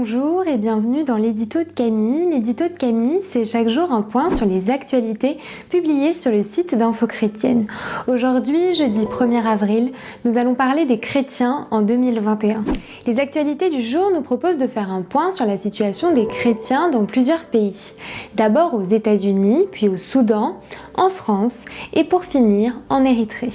Bonjour et bienvenue dans l'édito de Camille. L'édito de Camille, c'est chaque jour un point sur les actualités publiées sur le site d'Info Chrétienne. Aujourd'hui, jeudi 1er avril, nous allons parler des chrétiens en 2021. Les actualités du jour nous proposent de faire un point sur la situation des chrétiens dans plusieurs pays. D'abord aux États-Unis, puis au Soudan, en France et pour finir en Érythrée.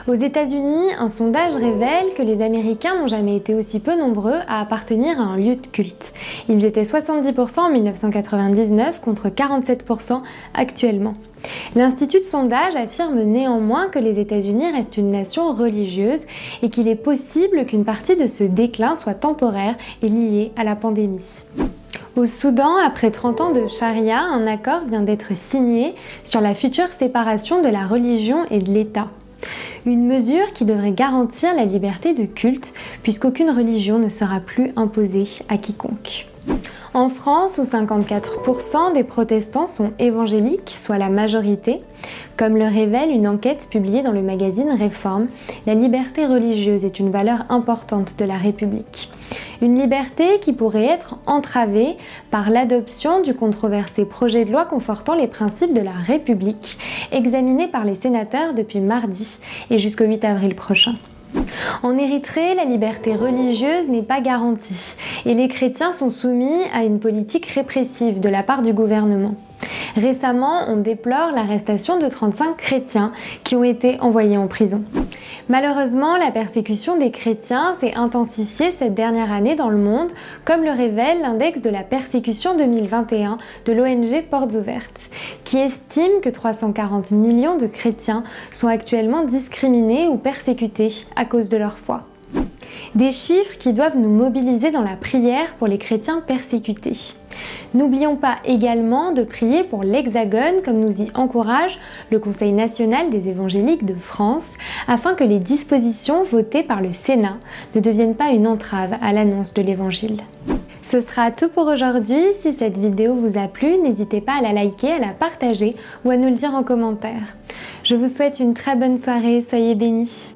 Aux États-Unis, un sondage révèle que les Américains n'ont jamais été aussi peu nombreux à appartenir à un lieu de culte. Ils étaient 70% en 1999 contre 47% actuellement. L'Institut de sondage affirme néanmoins que les États-Unis restent une nation religieuse et qu'il est possible qu'une partie de ce déclin soit temporaire et liée à la pandémie. Au Soudan, après 30 ans de charia, un accord vient d'être signé sur la future séparation de la religion et de l'État. Une mesure qui devrait garantir la liberté de culte puisqu'aucune religion ne sera plus imposée à quiconque. En France, où 54% des protestants sont évangéliques, soit la majorité, comme le révèle une enquête publiée dans le magazine Réforme, la liberté religieuse est une valeur importante de la République. Une liberté qui pourrait être entravée par l'adoption du controversé projet de loi confortant les principes de la République, examiné par les sénateurs depuis mardi et jusqu'au 8 avril prochain. En Érythrée, la liberté religieuse n'est pas garantie et les chrétiens sont soumis à une politique répressive de la part du gouvernement. Récemment, on déplore l'arrestation de 35 chrétiens qui ont été envoyés en prison. Malheureusement, la persécution des chrétiens s'est intensifiée cette dernière année dans le monde, comme le révèle l'index de la persécution 2021 de l'ONG Portes Ouvertes, qui estime que 340 millions de chrétiens sont actuellement discriminés ou persécutés à cause de leur foi. Des chiffres qui doivent nous mobiliser dans la prière pour les chrétiens persécutés. N'oublions pas également de prier pour l'Hexagone, comme nous y encourage le Conseil national des évangéliques de France, afin que les dispositions votées par le Sénat ne deviennent pas une entrave à l'annonce de l'Évangile. Ce sera tout pour aujourd'hui. Si cette vidéo vous a plu, n'hésitez pas à la liker, à la partager ou à nous le dire en commentaire. Je vous souhaite une très bonne soirée, soyez bénis.